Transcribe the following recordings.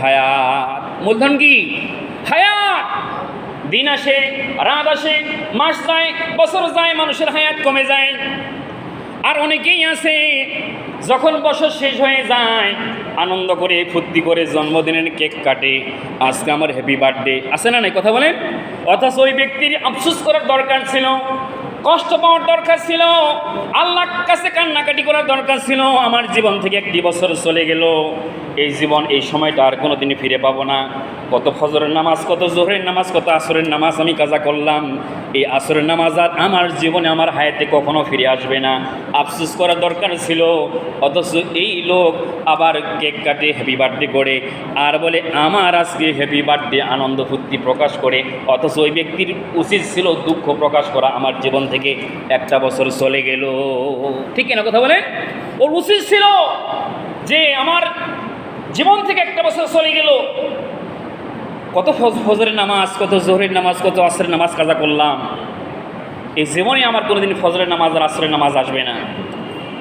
হায়াত, মূলধন কি? হায়াত। দিন আসে, রাত আসে, মাস যায়, বছর যায়, মানুষের হায়াত কমে যায়। আর অনেকেই আছে যখন বছর শেষ হয়ে যায় আনন্দ করে ফুর্তি করে জন্মদিনের কেক কাটে, আজকে আমার হ্যাপি বার্থডে, আছে না নাই কথা বলেন? অথচ ওই ব্যক্তির আফসোস করার দরকার ছিল, কষ্ট পাওয়ার দরকার ছিল, আল্লাহর কাছে কান্নাকাটি করার দরকার ছিল। আমার জীবন থেকে একটি বছর চলে গেল, এই জীবন এই সময়টা আর কোনো দিনই ফিরে পাবো না। কত ফজরের নামাজ, কত জোহরের নামাজ, কত আসরের নামাজ আমি কাজা করলাম, এই আসরের নামাজ আর আমার জীবনে আমার হায়াতে কখনো ফিরে আসবে না। আফসোস করার দরকার ছিল। অথচ এই লোক আবার কেক কাটে, হ্যাপি বার্থডে করে, আর বলে আমার আজকে হ্যাপি বার্থডে, আনন্দ ফুর্তি প্রকাশ করে। অথচ ওই ব্যক্তির উচিত ছিল দুঃখ প্রকাশ করা, আমার জীবন থেকে একটা বছর চলে গেল। ঠিক না কথা বলে? ওর উচিত ছিল যে আমার জীবন থেকে একটা বছর চলে গেল, কত ফজরের নামাজ, কত জোহরের নামাজ, কত আসরের নামাজ কাজা করলাম, এই জীবনে আমার কোনোদিন ফজরের নামাজ আর আসরের নামাজ আসবে না।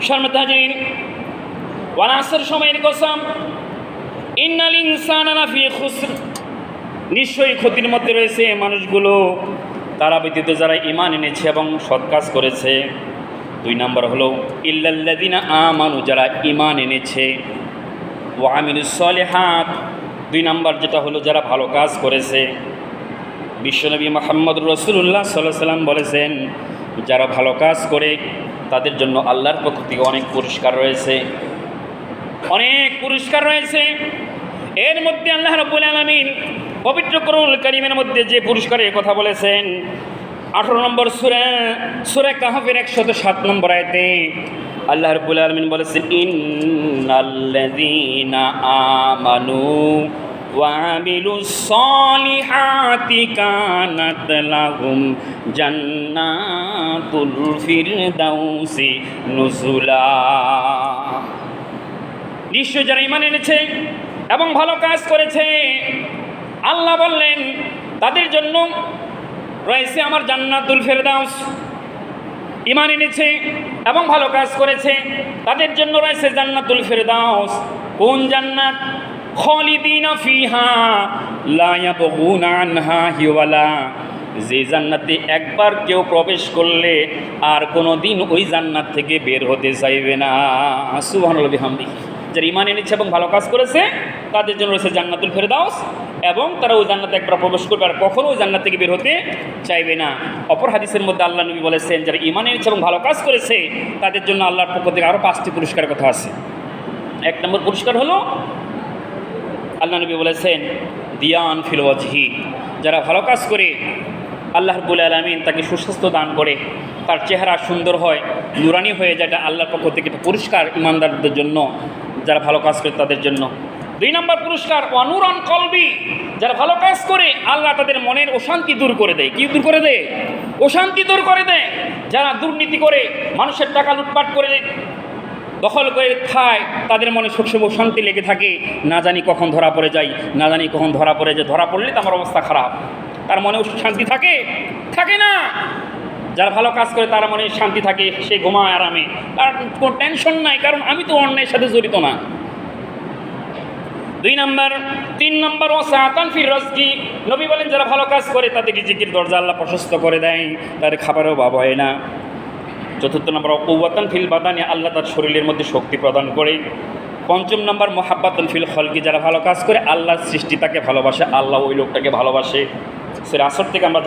শর্মত হাজিরিন, ওয়াল আসর সময়ের কসম, ইন্নাল ইনসানা লাফি খুসর, নিশ্চয়ই ক্ষতির মধ্যে রয়েছে মানুষগুলো, তারা ব্যতীত যারা ঈমান এনেছে এবং সৎ কাজ করেছে। 2 নম্বর হলো ইল্লাল্লাযিনা আমানু, যারা ঈমান এনেছে, ওয়া আমিলুস সলিহাত, 2 নম্বর যেটা হলো যারা ভালো কাজ করেছে। বিশ্বনবী মুহাম্মদ রাসূলুল্লাহ সাল্লাল্লাহু আলাইহি ওয়াসাল্লাম বলেছেন, যারা ভালো কাজ করে তাদের জন্য আল্লাহর পক্ষ থেকে অনেক পুরস্কার রয়েছে, অনেক পুরস্কার রয়েছে। এর মধ্যে আল্লাহ রাব্বুল আলামিন পবিত্র কোরআনুল কারীমের মধ্যে যে পুরস্কারের কথা বলেছেন, 18 নম্বর সূরা কাহফের 107 নম্বর আয়াতে আল্লাহ রাব্বুল আলামিন বলেছেন, ইন্নাল্লাযীনা আমানু ওয়া আমিলুস সলিহাতি কানাত লাহুম জান্নাতুল ফিরদাউসি নুজুলা। নিশ্চয় যারা ঈমান এনেছে এবং ভালো কাজ করেছে, আল্লাহ বললেন তাদের জন্য রয়েছে আমার জান্নাতুল ফিরদাউস। ঈমান এনেছে এবং ভালো কাজ করেছে তাদের জন্য রয়েছে জান্নাতুল ফিরদাউস। কোন জান্নাত? খালিদিনা ফিহা লা ইয়াবগুনা আনহা হিওয়ালা, যে জান্নাতে একবার কেউ প্রবেশ করলে আর কোনো দিন ওই জান্নাত থেকে বের হতে চাইবে না। সুবহানাল্লাহ বিহামদিহি। যারা ঈমান এনেছে এবং ভালো কাজ করেছে তাদের জন্য রয়েছে জান্নাতুল ফিরদাউস, এবং তারা ওই জান্নাতে একবার প্রবেশ করবে আর কখনো ওই জান্নাত থেকে বের হতে চাইবে না। অপর হাদিসের মধ্যে আল্লাহ নবী বলেছেন, যারা ঈমান এনেছে এবং ভালো কাজ করেছে তাদের জন্য আল্লাহর পক্ষ থেকে আরও 5টি পুরস্কারের কথা আছে। 1 নম্বর পুরস্কার হলো আল্লাহ নবী বলেছেন দিয়ান ফিল ওয়াজহি, যারা ভালো কাজ করে আল্লাহ রাব্বুল আলামিন তাকে সুস্বাস্থ্য দান করে, তার চেহারা সুন্দর হয়, নুরানি হয়ে যায়, এটা আল্লাহর পক্ষ থেকে একটা পুরস্কার ঈমানদারদের জন্য, যারা ভালো কাজ করে তাদের জন্য। 2 নম্বর পুরস্কার ওয়ানুরান কলবি, যারা ভালো কাজ করে আল্লাহ তাদের মনের অশান্তি দূর করে দেয়। কি দূর করে দেয়? অশান্তি দূর করে দেয়। যারা দুর্নীতি করে, মানুষের টাকা লুটপাট করে, দখল করে খায়, তাদের মনে সবসময় অশান্তি লেগে থাকে, না জানি কখন ধরা পড়ে যাই, না জানি কখন ধরা পড়ে যায়, ধরা পড়লে তো আমার অবস্থা খারাপ। তার মনে শান্তি থাকে? থাকে না। যারা ভালো কাজ করে তার মনে শান্তি থাকে, সে ঘুমায় আরামে, তার কোনো টেনশন নাই, কারণ আমি তো অন্যায়ের সাথে জড়িত না। 2 নম্বর 3 নম্বর ওয়াসাতান ফির রাজকি, নবী বলেন যারা ভালো কাজ করে তাদের রিজিকের দরজা আল্লাহ প্রশস্ত করে দেয়, তাদের খাবারের অভাব হয় না। 4 নম্বর কুওয়াতান ফিল বাদানি, আল্লাহ তার শরীরের মধ্যে শক্তি প্রদান করে। 5 নম্বর মুহাব্বাতুন ফিল খলকি, যারা ভালো কাজ করে আল্লাহর সৃষ্টি তাকে ভালোবাসে, আল্লাহ ওই লোকটাকে ভালোবাসে। সূরা আসর থেকে আমরা